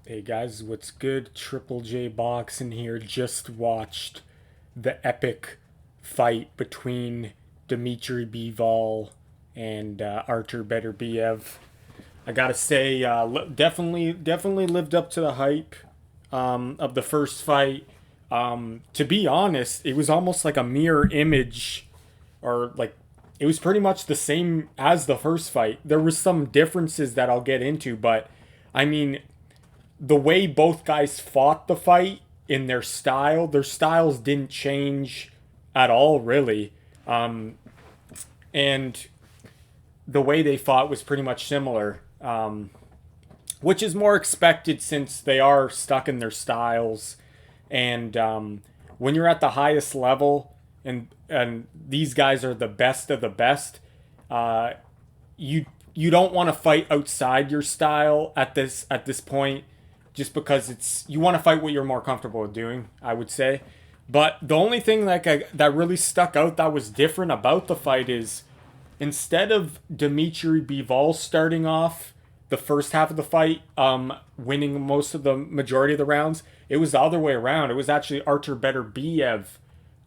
Hey guys, what's good? Triple J Boxing here. Just watched the epic fight between Dmitry Bivol and Artur Beterbiev. I gotta say, definitely lived up to the hype of the first fight. To be honest, it was almost like a mirror image, or like it was pretty much the same as the first fight. There was some differences that I'll get into, but I mean, the way both guys fought the fight in their styles didn't change at all, really. And the way they fought was pretty much similar, which is more expected since they are stuck in their styles. And when you're at the highest level, and these guys are the best of the best, uh, you you don't want to fight outside your style at this point, just because it's you want to fight what you're more comfortable with doing, I would say. But the only thing that really stuck out that was different about the fight is, instead of Dmitry Bivol starting off the first half of the fight, winning most of the majority of the rounds, it was the other way around. It was actually Artur Beterbiev.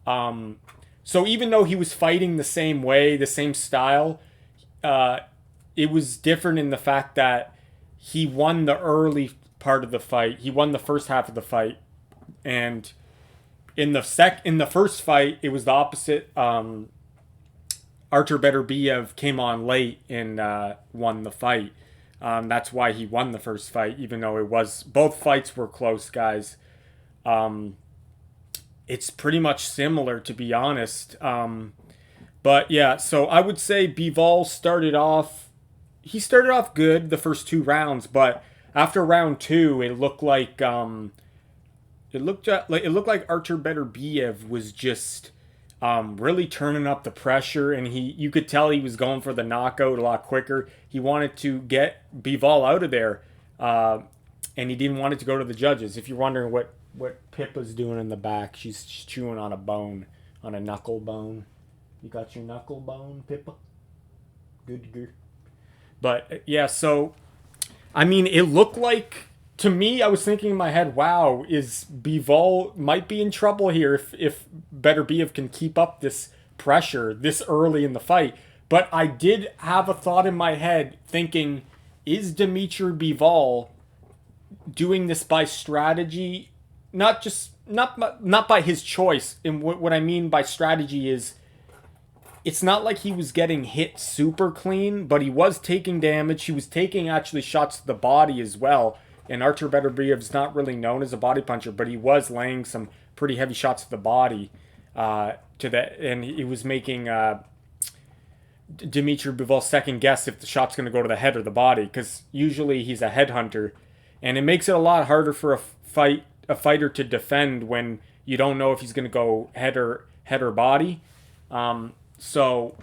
Um, so even though he was fighting the same way, the same style, uh, it was different in the fact that he won the early part of the fight. He won the first half of the fight, and in the first fight, it was the opposite. Artur Beterbiev came on late and won the fight. That's why he won the first fight, even though it was both fights were close, guys. Um, it's pretty much similar, to be honest. But yeah, so I would say Bivol started off. He started off good the first two rounds, but after round two, it looked like Artur Beterbiev was just really turning up the pressure, and you could tell he was going for the knockout a lot quicker. He wanted to get Bivol out of there, and he didn't want it to go to the judges. If you're wondering what Pippa's doing in the back, she's chewing on a bone, on a knuckle bone. You got your knuckle bone, Pippa? Good girl. But yeah, so I mean, it looked like, to me, I was thinking in my head, wow, is Bivol might be in trouble here if Beterbiev can keep up this pressure this early in the fight. But I did have a thought in my head thinking, is Dmitry Bivol doing this by strategy, not by his choice? And what I mean by strategy is, it's not like he was getting hit super clean, but he was taking damage. He was taking actually shots to the body as well. And Artur Beterbiev's not really known as a body puncher, but he was laying some pretty heavy shots to the body. And he was making Dmitry Bivol second guess if the shot's going to go to the head or the body, because usually he's a headhunter, and it makes it a lot harder for a fighter to defend when you don't know if he's going to go head or body. So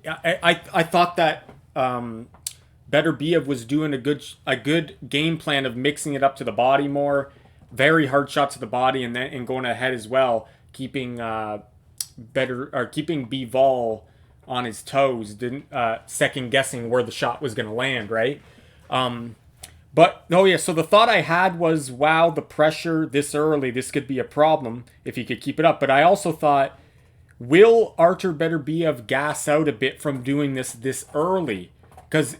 I thought that Beterbiev was doing a good game plan of mixing it up to the body more, very hard shots to the body, and going ahead as well, keeping keeping Bivol on his toes, didn't second guessing where the shot was going to land, right? But no, yeah. So the thought I had was, wow, the pressure this early, this could be a problem if he could keep it up. But I also thought, will Artur Beterbiev gas out a bit from doing this early? Because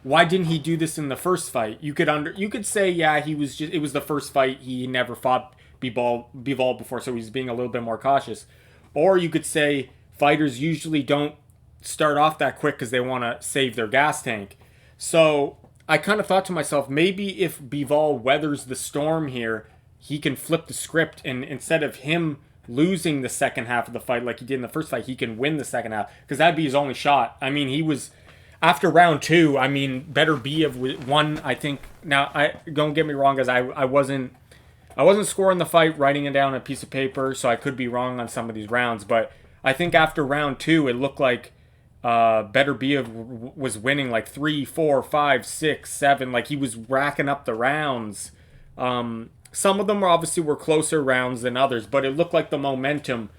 why didn't he do this in the first fight? You could say, yeah, it was the first fight. He never fought Bivol before, so he's being a little bit more cautious. Or you could say fighters usually don't start off that quick because they want to save their gas tank. So I kind of thought to myself, maybe if Bivol weathers the storm here, he can flip the script, and instead of him losing the second half of the fight like he did in the first fight, he can win the second half, because that'd be his only shot. I mean, he was, after round two, I mean, Beterbiev won, I think. Now, I don't get me wrong, guys, I wasn't scoring the fight, writing it down on a piece of paper, so I could be wrong on some of these rounds, but I think after round two, it looked like Beterbiev was winning like 3, 4, 5, 6, 7. Like, he was racking up the rounds. Some of them were closer rounds than others, but it looked like the momentum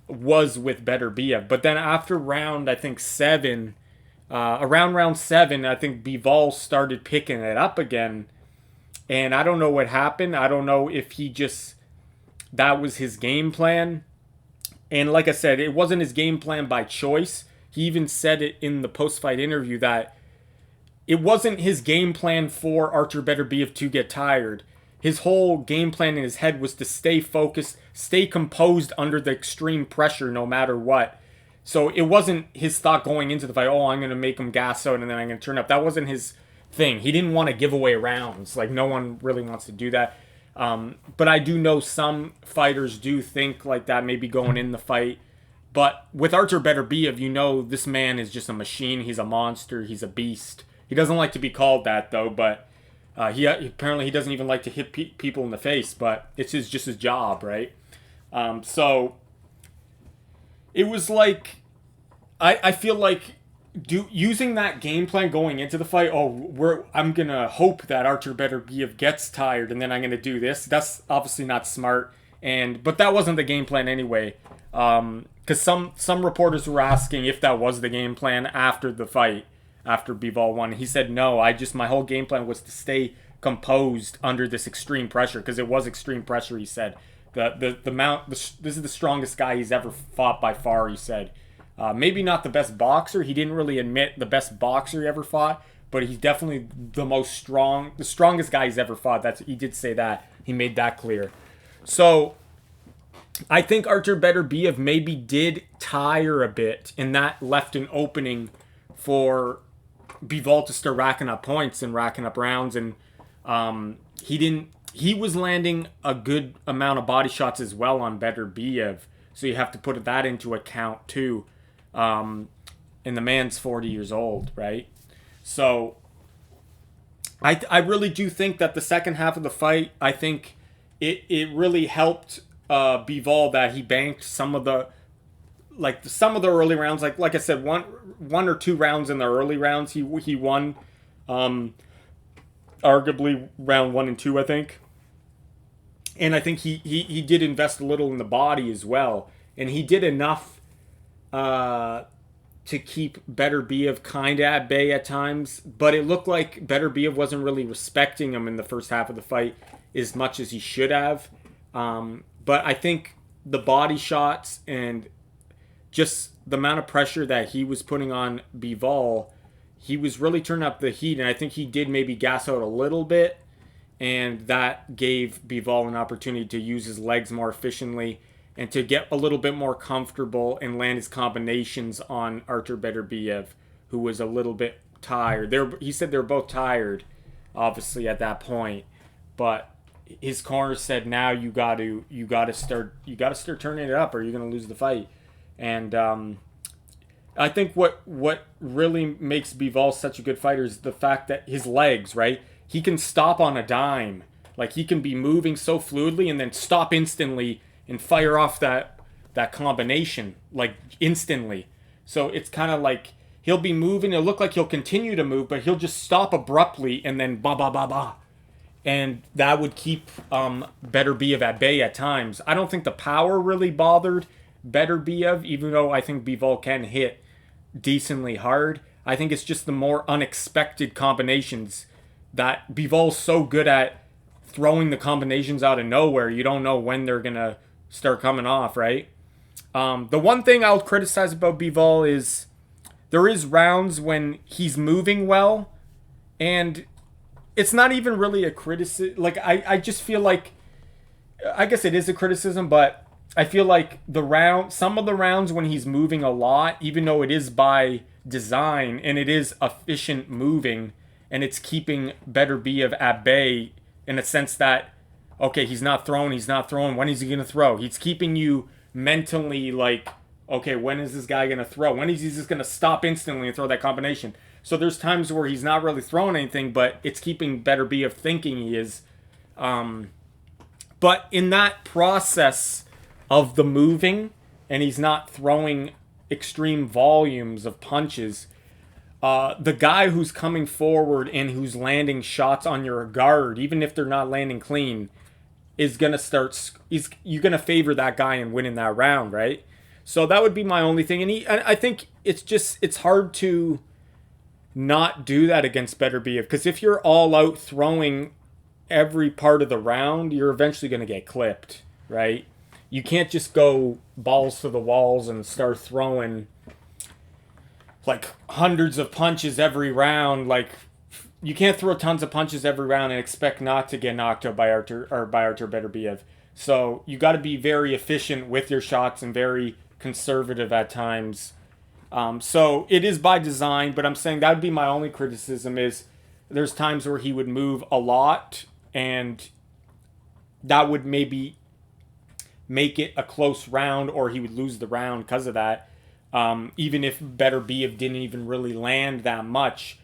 was with Beterbiev. But then after round, I think around round 7, I think Bivol started picking it up again, And I don't know what happened. I don't know if that was his game plan. And like I said, it wasn't his game plan by choice. He even said it in the post-fight interview that it wasn't his game plan for Artur Beterbiev to get tired. His whole game plan in his head was to stay focused, stay composed under the extreme pressure no matter what. So it wasn't his thought going into the fight, oh, I'm going to make him gas out and then I'm going to turn up. That wasn't his thing. He didn't want to give away rounds. Like, no one really wants to do that. But I do know some fighters do think like that, maybe going in the fight. But with Artur Beterbiev, you know this man is just a machine. He's a monster. He's a beast. He doesn't like to be called that, though, but apparently he doesn't even like to hit people in the face, but it's just his job, right? So it was like, I feel like using that game plan going into the fight, I'm going to hope that Artur Beterbiev gets tired and then I'm going to do this. That's obviously not smart. But that wasn't the game plan anyway. Because some reporters were asking if that was the game plan after the fight, after Bivol won. He said, no, my whole game plan was to stay composed under this extreme pressure, because it was extreme pressure, he said. This is the strongest guy he's ever fought by far, he said. Maybe not the best boxer. He didn't really admit the best boxer he ever fought, but he's definitely the strongest guy he's ever fought. He did say that. He made that clear. So I think Artur Beterbiev maybe did tire a bit, and that left an opening for Bivol to start racking up points and racking up rounds. And he was landing a good amount of body shots as well on Beterbiev, so you have to put that into account too. And the man's 40 years old, right? So I really do think that the second half of the fight, I think it really helped Bivol that he banked some of the early rounds. Like I said, one or two rounds in the early rounds he won, arguably round 1 and 2, I think. And I think he did invest a little in the body as well, and he did enough to keep Beterbiev kind of at bay at times, but it looked like Beterbiev wasn't really respecting him in the first half of the fight as much as he should have. But I think the body shots and just the amount of pressure that he was putting on Bivol, he was really turning up the heat, and I think he did maybe gas out a little bit, and that gave Bivol an opportunity to use his legs more efficiently and to get a little bit more comfortable and land his combinations on Artur Beterbiev, who was a little bit tired. He said they were both tired, obviously, at that point, but his corner said, now you got to start turning it up, or you're going to lose the fight. And I think what really makes Bivol such a good fighter is the fact that his legs, right? He can stop on a dime. Like, he can be moving so fluidly and then stop instantly and fire off that combination, like, instantly. So it's kind of like he'll be moving. It'll look like he'll continue to move, but he'll just stop abruptly and then ba ba ba ba. And that would keep Beterbiev at bay at times. I don't think the power really bothered Beterbiev, even though I think Bivol can hit decently hard. I think it's just the more unexpected combinations that Bivol's so good at, throwing the combinations out of nowhere. You don't know when they're going to start coming off, right? The one thing I'll criticize about Bivol is there is rounds when he's moving well, and it's not even really a criticism. Like, I just feel like, I guess it is a criticism, but I feel like some of the rounds when he's moving a lot, even though it is by design and it is efficient moving and it's keeping Beterbiev at bay in a sense that, okay, he's not throwing. When is he going to throw? He's keeping you mentally like, okay, when is this guy going to throw? When is he just going to stop instantly and throw that combination? So there's times where he's not really throwing anything, but it's keeping Beterbiev thinking he is. But in that process of the moving, and he's not throwing extreme volumes of punches, the guy who's coming forward and who's landing shots on your guard, even if they're not landing clean, is going to you're going to favor that guy and win in that round, right? So that would be my only thing. And I think it's hard to not do that against Beterbiev, because if you're all out throwing every part of the round, you're eventually going to get clipped, right? You can't just go balls to the walls and start throwing like hundreds of punches every round. Like, you can't throw tons of punches every round and expect not to get knocked out by Artur Beterbiev. So you got to be very efficient with your shots and very conservative at times. So it is by design, but I'm saying that would be my only criticism is there's times where he would move a lot, and that would maybe make it a close round, or he would lose the round because of that. Even if Beterbiev didn't even really land that much,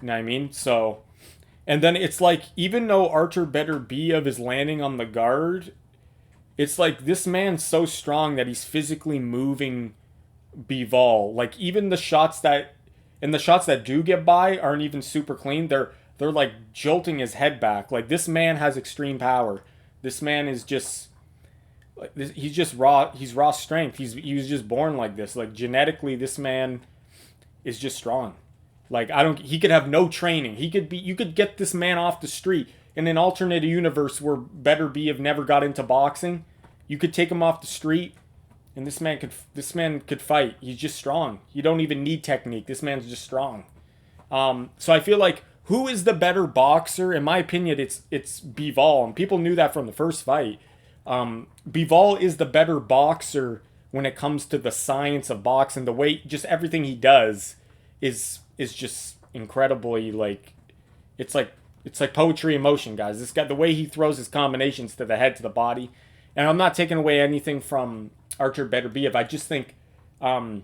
you know what I mean? So, and then it's like, even though Artur Beterbiev is landing on the guard, it's like this man's so strong that he's physically moving Bivol. Like, even the shots that do get by aren't even super clean. They're like jolting his head back. Like, this man has extreme power. This man is just like this, he's just raw. He's raw strength. He was just born like this. Like, genetically, this man is just strong. Like, he could have no training. You could get this man off the street in an alternate universe where Beterbiev never got into boxing. You could take him off the street, and this man could fight. He's just strong. You don't even need technique. This man's just strong. So I feel like, who is the better boxer? In my opinion, it's Bivol, and people knew that from the first fight. Bivol is the better boxer when it comes to the science of boxing. The way, just everything he does is just incredibly, like, it's like poetry in motion, guys. This guy, the way he throws his combinations to the head, to the body, and I'm not taking away anything from Artur Beterbiev. I just think, I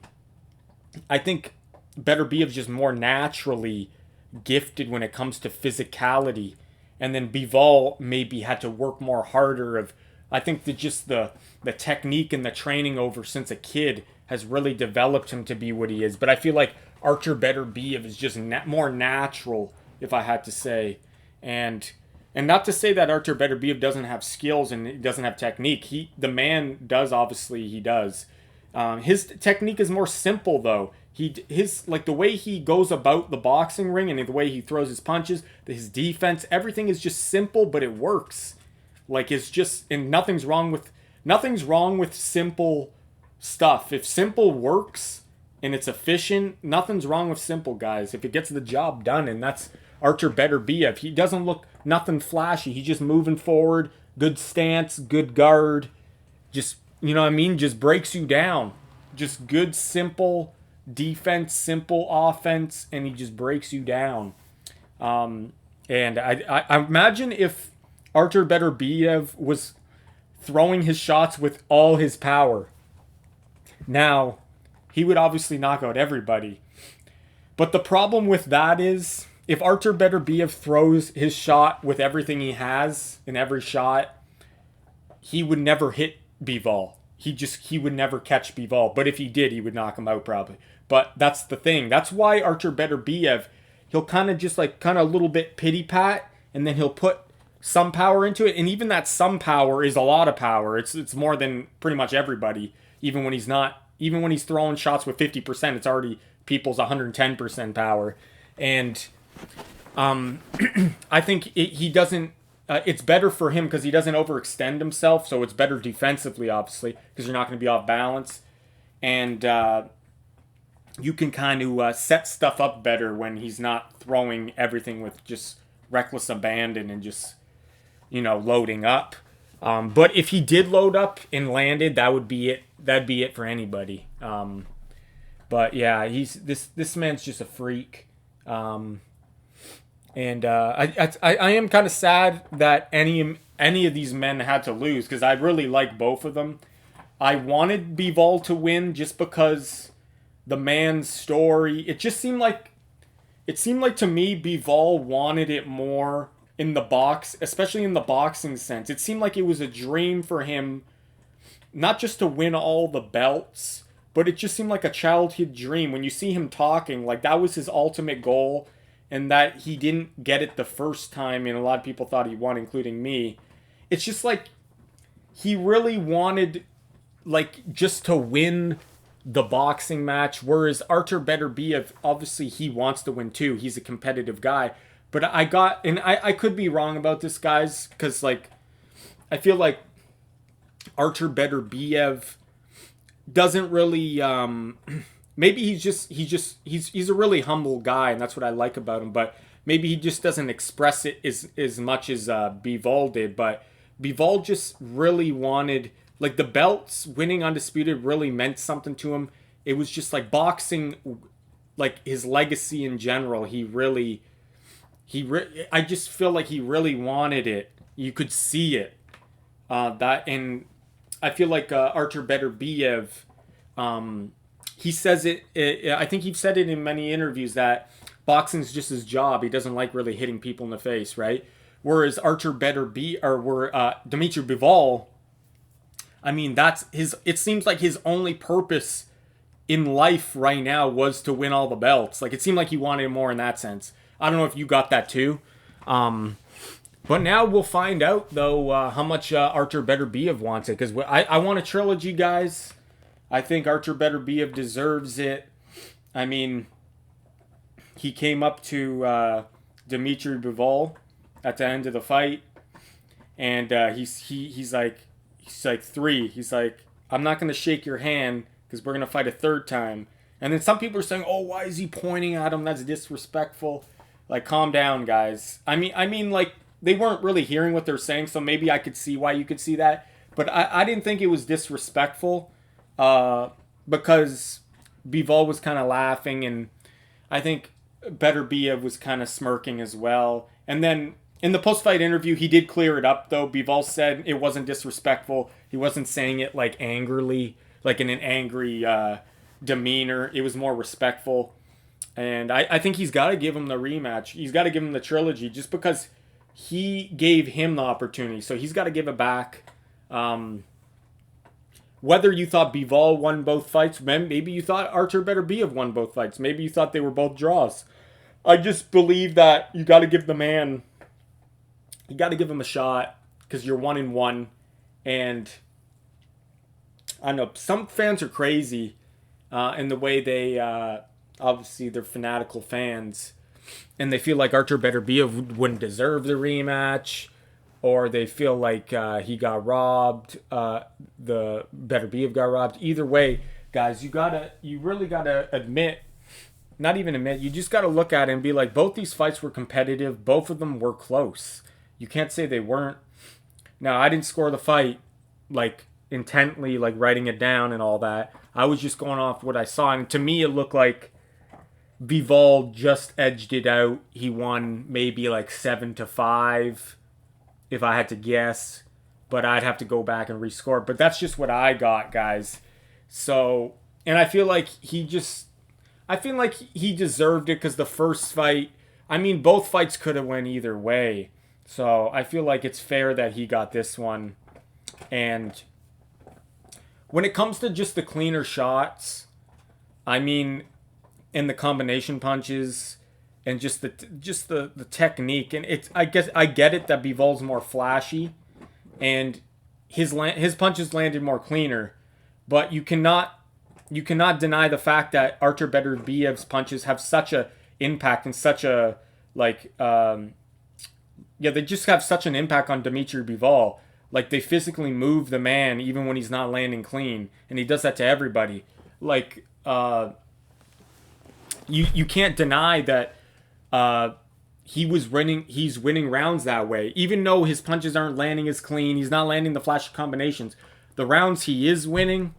think Beterbiev's just more naturally gifted when it comes to physicality, and then Bivol maybe had to work more harder. I think that just the technique and the training over since a kid has really developed him to be what he is. But I feel like Artur Beterbiev is just more natural, if I had to say, and not to say that Artur Beterbiev doesn't have skills and he doesn't have technique. The man does, obviously he does. His technique is more simple though. Like, the way he goes about the boxing ring and the way he throws his punches, his defense, everything is just simple, but it works. Like, it's just, and nothing's wrong with simple stuff. If simple works and it's efficient, nothing's wrong with simple, guys. If it gets the job done, and that's Artur Beterbiev. He doesn't look nothing flashy. He's just moving forward, good stance, good guard. Just, you know what I mean? Just breaks you down. Just good, simple defense, simple offense, and he just breaks you down. And I imagine if Artur Beterbiev was throwing his shots with all his power, now he would obviously knock out everybody. But the problem with that is, if Artur Beterbiev throws his shot with everything he has in every shot, he would never hit Bivol. He would never catch Bivol. But if he did, he would knock him out probably. But that's the thing. That's why Artur Beterbiev, he'll kind of a little bit pity pat, and then he'll put some power into it. And even that some power is a lot of power. It's more than pretty much everybody. Even when he's throwing shots with 50%, it's already people's 110% power. And I think he doesn't. It's better for him because he doesn't overextend himself. So it's better defensively, obviously, because you're not going to be off balance, and you can kind of set stuff up better when he's not throwing everything with just reckless abandon and just, loading up. But if he did load up and landed, that would be it. That'd be it for anybody. But yeah, this man's just a freak. And I am kind of sad that any of these men had to lose, because I really like both of them. I wanted Bivol to win just because the man's story. It seemed like to me Bivol wanted it more in the box, especially in the boxing sense. It seemed like it was a dream for him, not just to win all the belts, but it just seemed like a childhood dream. When you see him talking, like that was his ultimate goal. And that he didn't get it the first time, and a lot of people thought he won, including me. It's just like he really wanted, like, just to win the boxing match, whereas Artur Beterbiev, obviously he wants to win too. He's a competitive guy. But I could be wrong about this, guys, because like I feel like Artur Beterbiev doesn't really maybe he's a really humble guy, and that's what I like about him, but maybe he just doesn't express it as much as Bivol did. But Bivol just really wanted, like, the belts, winning undisputed really meant something to him. It was just like boxing, like his legacy in general. I just feel like he really wanted it. You could see it. And I feel like Artur Beterbiev, he says I think he said it in many interviews that boxing's just his job. He doesn't like really hitting people in the face, right? Whereas Artur Beterbiev, Dmitry Bivol, I mean, that's his. It seems like his only purpose in life right now was to win all the belts. Like, it seemed like he wanted more in that sense. I don't know if you got that too. But now we'll find out, though, how much Artur Beterbiev wants it. Because I want a trilogy, guys. I think Artur Beterbiev deserves it. I mean, he came up to Dmitry Bivol at the end of the fight, and he's like 3. He's like, I'm not gonna shake your hand because we're gonna fight a third time. And then some people are saying, oh, why is he pointing at him? That's disrespectful. Like, calm down, guys. I mean, like, they weren't really hearing what they're saying, so maybe I could see why you could see that. But I didn't think it was disrespectful, because Bivol was kind of laughing, and I think Beterbiev was kind of smirking as well. And then in the post-fight interview, he did clear it up, though. Bivol said it wasn't disrespectful. He wasn't saying it, like, angrily, like in an angry demeanor. It was more respectful. And I think he's got to give him the rematch. He's got to give him the trilogy just because he gave him the opportunity. So he's got to give it back. Whether you thought Bivol won both fights, maybe you thought Artur Beterbiev won both fights. Maybe you thought they were both draws. I just believe that you got to give the man, you got to give him a shot because you're 1-1. And I know some fans are crazy in the way they, obviously they're fanatical fans, and they feel like Artur Beterbiev wouldn't deserve the rematch, or they feel like he got robbed, the Beterbiev got robbed. Either way, guys, you really gotta admit, not even admit, you just gotta look at it and be like, both these fights were competitive, both of them were close. You can't say they weren't. Now, I didn't score the fight, like, intently, like, writing it down and all that. I was just going off what I saw, and to me, it looked like Bivol just edged it out. He won maybe like 7-5, if I had to guess, but I'd have to go back and rescore. But that's just what I got, guys. So, and I feel like he deserved it because the first fight, I mean, both fights could have went either way. So I feel like it's fair that he got this one. And when it comes to just the cleaner shots, I mean, and the combination punches and just the technique, and it's, I guess I get it that Bivol's more flashy and his punches landed more cleaner, but you cannot deny the fact that Artur Beterbiev's punches have such a impact and such a, like, they just have such an impact on Dmitry Bivol. Like, they physically move the man even when he's not landing clean, and he does that to everybody. Like, you can't deny that he's winning rounds that way. Even though his punches aren't landing as clean, he's not landing the flash combinations. The rounds he is winning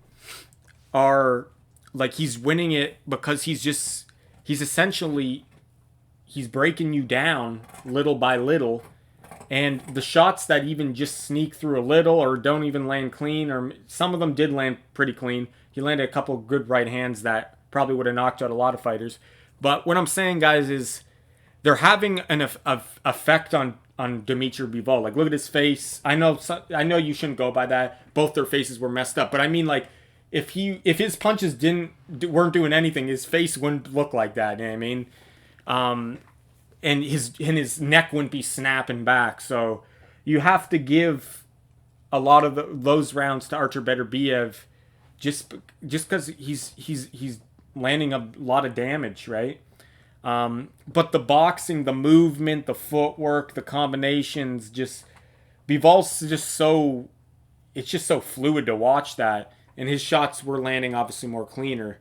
are, like, he's winning it because he's breaking you down little by little. And the shots that even just sneak through a little or don't even land clean, or some of them did land pretty clean. He landed a couple good right hands that probably would have knocked out a lot of fighters. But what I'm saying, guys, is they're having an effect on Dmitry Bivol. Like, look at his face. I know you shouldn't go by that. Both their faces were messed up. But I mean, like, if his punches weren't doing anything, his face wouldn't look like that. You know what I mean? And his neck wouldn't be snapping back. So you have to give a lot of those rounds to Artur Beterbiev, just because he's landing a lot of damage, right? But the boxing, the movement, the footwork, the combinations, just Bivol's just so it's just so fluid to watch that, and his shots were landing obviously more cleaner.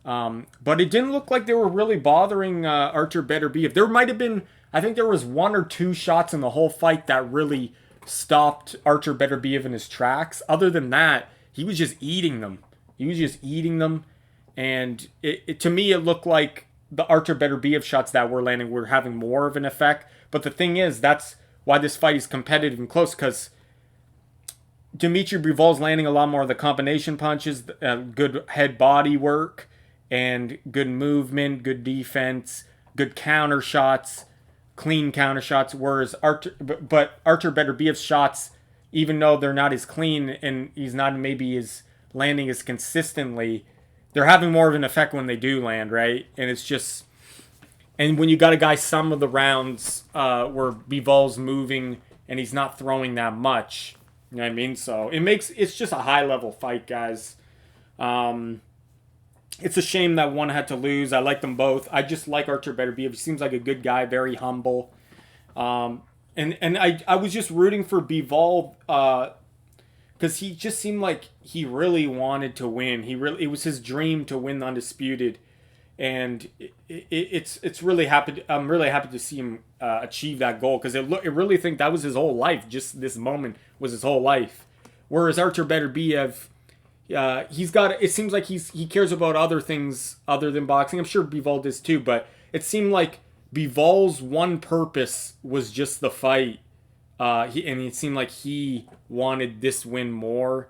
But it didn't look like they were really bothering Artur Beterbiev. There might have been, I think there was one or two shots in the whole fight that really stopped Artur Beterbiev in his tracks. Other than that, he was just eating them. He was just eating them, and to me it looked like the Artur Beterbiev shots that were landing were having more of an effect. But the thing is, that's why this fight is competitive and close, because Dmitry Bivol's landing a lot more of the combination punches, good head body work, and good movement, good defense, good counter shots, clean counter shots. Whereas Artur Beterbiev's shots, even though they're not as clean and he's not maybe as landing as consistently, they're having more of an effect when they do land, right? And it's just, and when you got a guy some of the rounds where Bivol's moving and he's not throwing that much, you know what I mean? So it's just a high level fight, guys. It's a shame that one had to lose. I like them both. I just like Artur Beterbiev. He seems like a good guy, very humble. And I was just rooting for Bivol because he just seemed like he really wanted to win. It was his dream to win the Undisputed, and it's really happy. I'm really happy to see him achieve that goal, because I really think that was his whole life. Just this moment was his whole life. Whereas Artur Beterbiev, it seems like he cares about other things other than boxing. I'm sure Bivol does too, but it seemed like Bivol's one purpose was just the fight. And it seemed like he wanted this win more.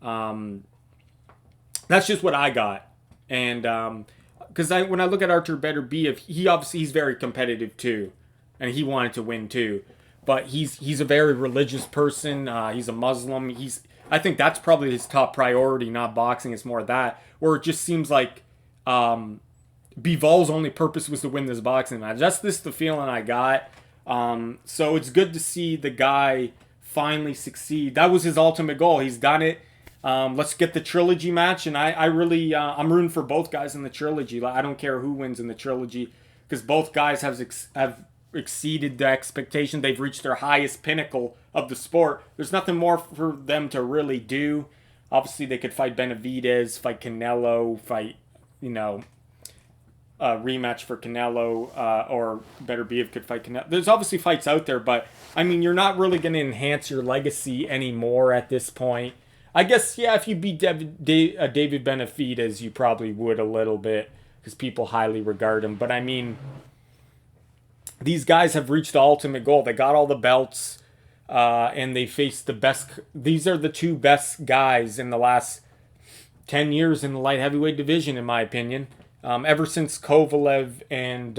That's just what I got. And because when I look at Artur Beterbiev, he's very competitive too, and he wanted to win too. But he's a very religious person. He's a Muslim. I think that's probably his top priority, not boxing. It's more that. Where it just seems like Bivol's only purpose was to win this boxing match. That's the feeling I got. So it's good to see the guy finally succeed. That was his ultimate goal. He's done it. Let's get the trilogy match, and I'm rooting for both guys in the trilogy. I don't care who wins in the trilogy, because both guys have exceeded the expectation. They've reached their highest pinnacle of the sport. There's nothing more for them to really do. Obviously, they could fight Benavidez, fight Canelo, fight, rematch for Canelo, or Beterbiev could fight Canelo. There's obviously fights out there, but I mean, you're not really going to enhance your legacy anymore at this point. I guess, yeah, if you beat David Benavidez, you probably would a little bit, because people highly regard him. But I mean, these guys have reached the ultimate goal. They got all the belts, and they faced the best. These are the two best guys in the last 10 years in the light heavyweight division, in my opinion. Ever since Kovalev and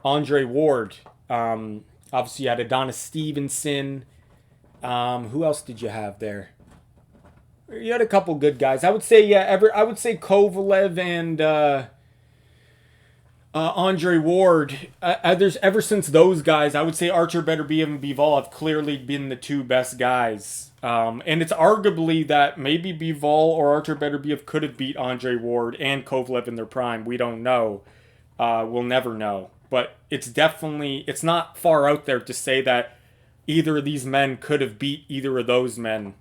Andre Ward. Obviously, you had Adonis Stevenson. Who else did you have there? You had a couple good guys. I would say, I would say Kovalev and Andre Ward. Ever since those guys, I would say Artur Beterbiev and Bivol have clearly been the two best guys. And it's arguably that maybe Bivol or Artur Beterbiev could have beat Andre Ward and Kovalev in their prime. We don't know. We'll never know. But it's not far out there to say that either of these men could have beat either of those men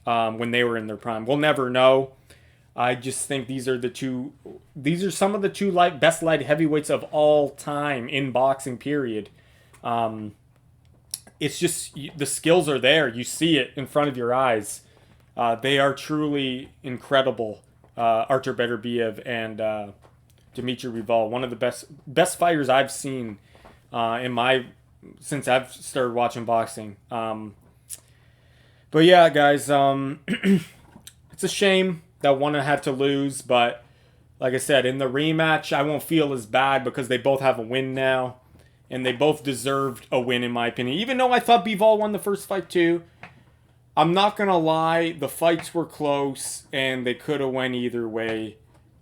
when they were in their prime. We'll never know. I just think these are some of the two best light heavyweights of all time in boxing, period. It's just, the skills are there. You see it in front of your eyes. They are truly incredible. Artur Beterbiev and Dmitry Bivol, one of the best fighters I've seen since I've started watching boxing. But yeah, guys, it's a shame that one had to lose, but like I said, in the rematch, I won't feel as bad, because they both have a win now, and they both deserved a win, in my opinion. Even though I thought Bivol won the first fight too, I'm not gonna lie, the fights were close, and they could have went either way,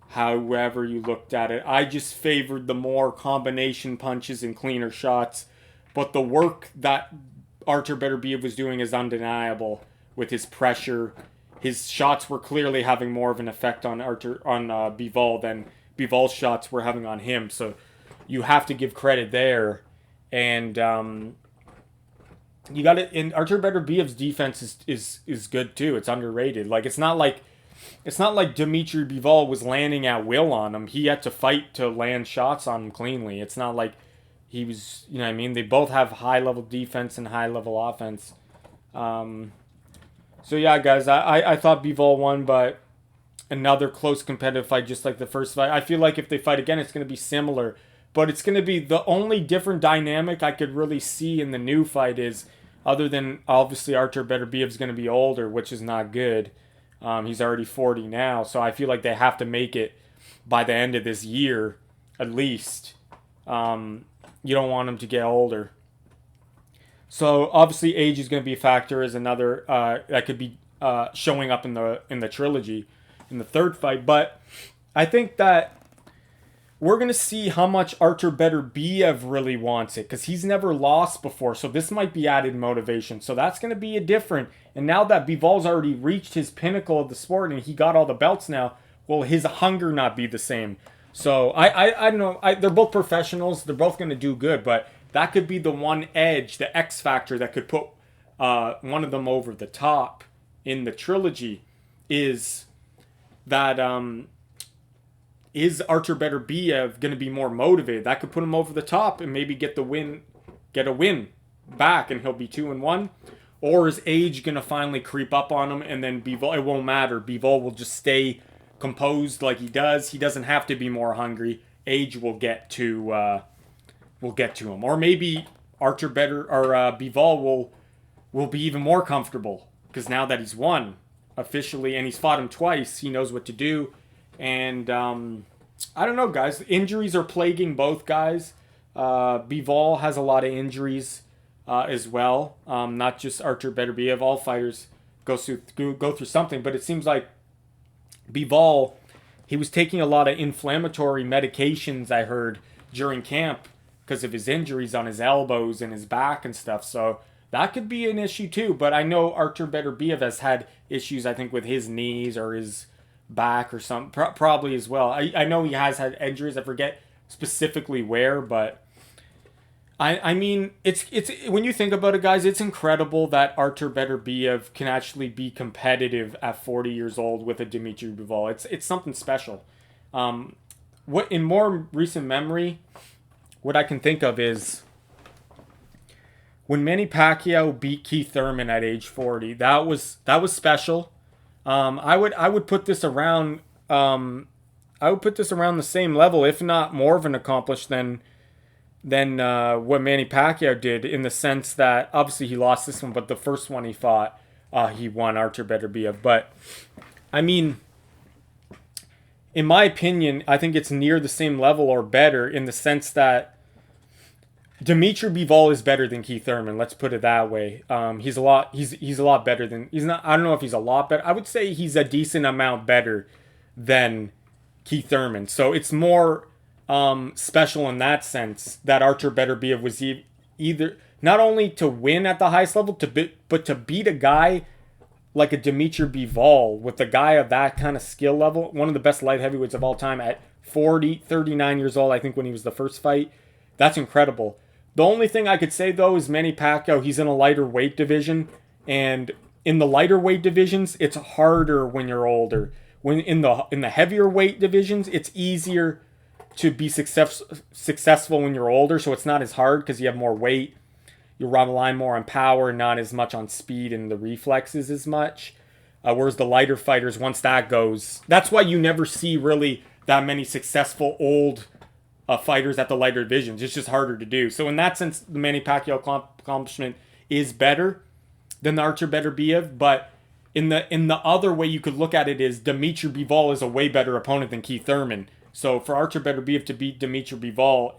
however you looked at it. I just favored the more combination punches and cleaner shots, but the work that Artur Beterbiev was doing is undeniable with his pressure. His shots were clearly having more of an effect on Bivol than Bivol's shots were having on him. So you have to give credit there. And you got it. And Artur Beterbiev's defense is good too. It's underrated. Like it's not like Dmitry Bivol was landing at will on him. He had to fight to land shots on him cleanly. It's not like he was, you know what I mean? They both have high level defense and high level offense. So yeah, guys, I thought Bivol won, but another close competitive fight, just like the first fight. I feel like if they fight again, it's going to be similar, but it's going to be the only different dynamic I could really see in the new fight is, other than obviously Artur Beterbiev's going to be older, which is not good. He's already 40 now, so I feel like they have to make it by the end of this year, at least. You don't want him to get older. So obviously age is going to be a factor as another that could be showing up in the trilogy in the third fight. But I think that we're going to see how much Artur Beterbiev really wants it, because he's never lost before. So this might be added motivation. So that's going to be a different. And now that Bivol's already reached his pinnacle of the sport and he got all the belts now, will his hunger not be the same? So I don't know. They're both professionals. They're both going to do good, but that could be the one edge, the X factor that could put one of them over the top in the trilogy. Is that is Artur Beterbiev going to be more motivated? That could put him over the top and maybe get a win back, and he'll be 2-1. Or is age going to finally creep up on him, and then Bivol, it won't matter. Bivol will just stay composed like he does. He doesn't have to be more hungry. Age will get to him. Or maybe Bivol will be even more comfortable, because now that he's won officially and he's fought him twice, he knows what to do. And I don't know, guys. Injuries are plaguing both guys. Bivol has a lot of injuries as well. Not just Artur Beterbiev. All fighters go through something, but it seems like Bivol, he was taking a lot of inflammatory medications, I heard, during camp because of his injuries on his elbows and his back and stuff. So that could be an issue too. But I know Artur Beterbiev has had issues, I think, with his knees or his back or something, probably as well. I know he has had injuries. I forget specifically where, but I mean, it's when you think about it, guys, it's incredible that Artur Beterbiev can actually be competitive at 40 years old with a Dmitry Bivol. It's something special. What in more recent memory, what I can think of is when Manny Pacquiao beat Keith Thurman at age 40. That was special. I would put this around the same level, if not more of an accomplishment than what Manny Pacquiao did, in the sense that obviously he lost this one, but the first one he fought, he won, Artur Beterbiev. But I mean, in my opinion, I think it's near the same level or better, in the sense that Dmitry Bivol is better than Keith Thurman. Let's put it that way. He's a lot better than, he's not, I don't know if he's a lot better. I would say he's a decent amount better than Keith Thurman. So it's more special in that sense that Artur Beterbiev was either not only to win at the highest level, but to beat a guy like a Dmitry Bivol, with a guy of that kind of skill level, one of the best light heavyweights of all time at 39 years old, I think, when he was the first fight. That's incredible. The only thing I could say, though, is Manny Pacquiao, he's in a lighter weight division, and in the lighter weight divisions, it's harder when you're older. When in the heavier weight divisions, it's easier to be successful when you're older, so it's not as hard because you have more weight. You rely more on power, not as much on speed and the reflexes as much. Whereas the lighter fighters, once that goes, that's why you never see really that many successful old fighters at the lighter divisions. It's just harder to do. So in that sense, the Manny Pacquiao accomplishment is better than the Artur Beterbiev, but in the other way you could look at it is Dmitry Bivol is a way better opponent than Keith Thurman. So for Artur Beterbiev to beat Dmitry Bivol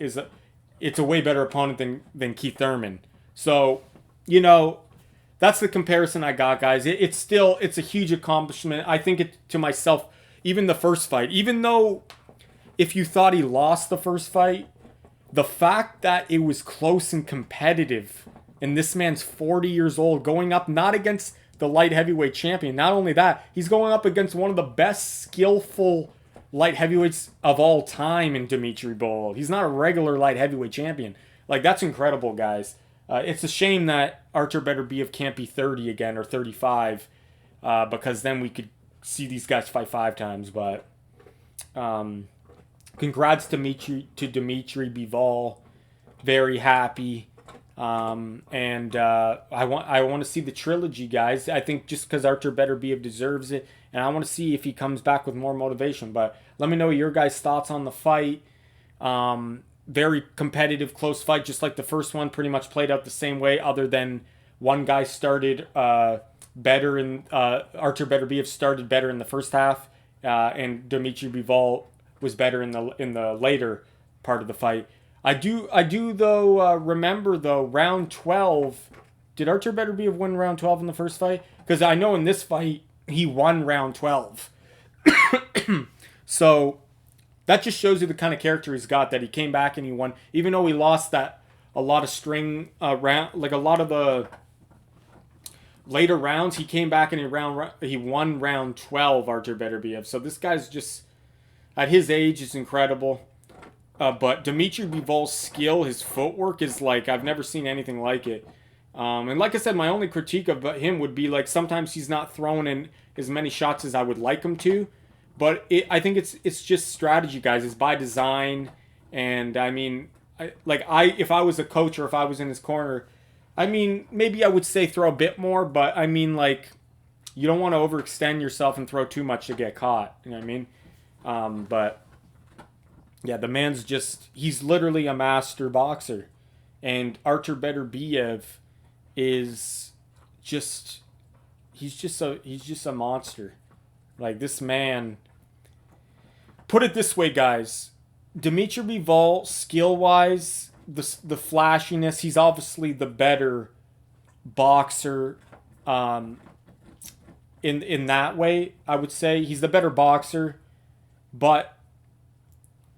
it's a way better opponent than Keith Thurman. So, you know, that's the comparison I got, guys. It's a huge accomplishment. I think it to myself, even the first fight, even though if you thought he lost the first fight, the fact that it was close and competitive, and this man's 40 years old, going up not against the light heavyweight champion. Not only that, he's going up against one of the best skillful light heavyweights of all time in Dmitry Bivol. He's not a regular light heavyweight champion. Like, that's incredible, guys. It's a shame that Artur Beterbiev can't be 30 again or 35, because then we could see these guys fight 5 times. But congrats to Dmitry Bivol. Very happy. And I want to see the trilogy, guys. I think just because Artur Beterbiev deserves it, and I want to see if he comes back with more motivation. But let me know your guys' thoughts on the fight. Very competitive, close fight, just like the first one. Pretty much played out the same way, other than one guy started better, and Artur Beterbiev started better in the first half, and Dmitry Bivol was better in the later part of the fight. I do though remember though round 12. Did Artur Beterbiev win round 12 in the first fight? Because I know in this fight he won round 12. So that just shows you the kind of character he's got, that he came back and he won, even though he lost a lot of string round, like a lot of the later rounds. He came back and he won round 12, Artur Beterbiev. So this guy's just, at his age, is incredible. But Dmitry Bivol's skill, his footwork is like, I've never seen anything like it. And like I said, my only critique of him would be like sometimes he's not throwing in as many shots as I would like him to. But I think it's just strategy, guys. It's by design. And I mean, if I was a coach or if I was in his corner, I mean, maybe I would say throw a bit more. But I mean, like, you don't want to overextend yourself and throw too much to get caught. You know what I mean? But yeah, the man's he's literally a master boxer. And Artur Beterbiev is he's just a monster. Like, this man, put it this way, guys. Dmitry Bivol, skill-wise, the flashiness, he's obviously the better boxer in that way, I would say. He's the better boxer. But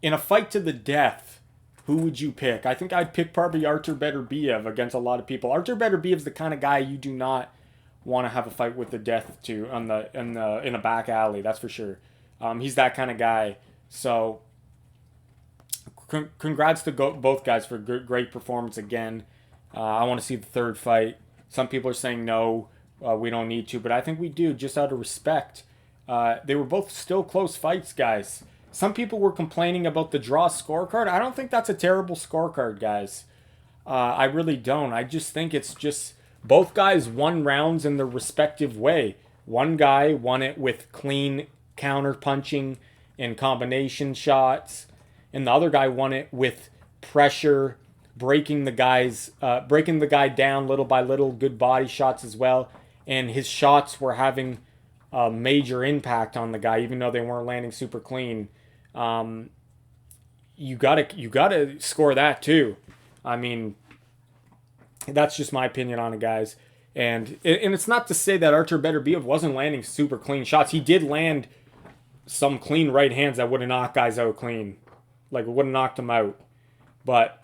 in a fight to the death, who would you pick? I think I'd pick probably Artur Beterbiev against a lot of people. Artur Beterbiev's the kind of guy you do not want to have a fight with the death to in a back alley, that's for sure. He's that kind of guy. So congrats to both guys for great performance again. I want to see the third fight. Some people are saying no, we don't need to, but I think we do, just out of respect. They were both still close fights, guys. Some people were complaining about the draw scorecard. I don't think that's a terrible scorecard, guys. I really don't. I just think it's just both guys won rounds in their respective way. One guy won it with clean counter punching and combination shots, and the other guy won it with pressure, breaking the guy down little by little, good body shots as well. And his shots were having a major impact on the guy, even though they weren't landing super clean. You gotta score that too. I mean, that's just my opinion on it, guys. And it's not to say that Artur Beterbiev wasn't landing super clean shots. He did land some clean right hands that would have knocked guys out clean. Like, would have knocked him out. But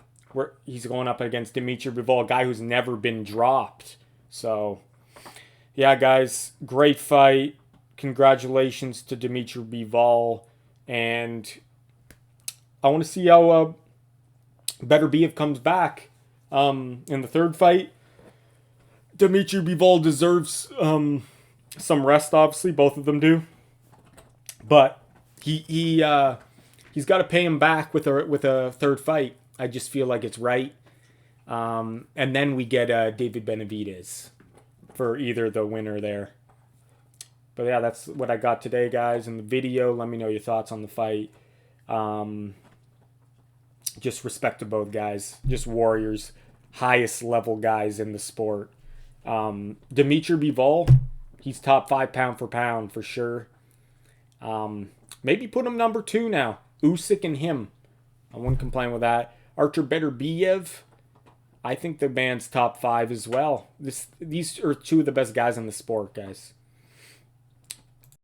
he's going up against Dmitry Bivol, a guy who's never been dropped. So, yeah, guys, great fight. Congratulations to Dmitry Bivol. And I want to see how Beterbiev comes back in the third fight. Dmitry Bivol deserves some rest, obviously. Both of them do. But he's got to pay him back with a third fight. I just feel like it's right. And then we get David Benavidez for either the winner there. But yeah, that's what I got today, guys, in the video. Let me know your thoughts on the fight. Just respect to both guys. Just warriors. Highest level guys in the sport. Dmitry Bivol, he's top 5 pound for pound for sure. Maybe put him number 2 now. Usyk and him. I wouldn't complain with that. Artur Beterbiev, I think the man's top 5 as well. These are 2 of the best guys in the sport, guys.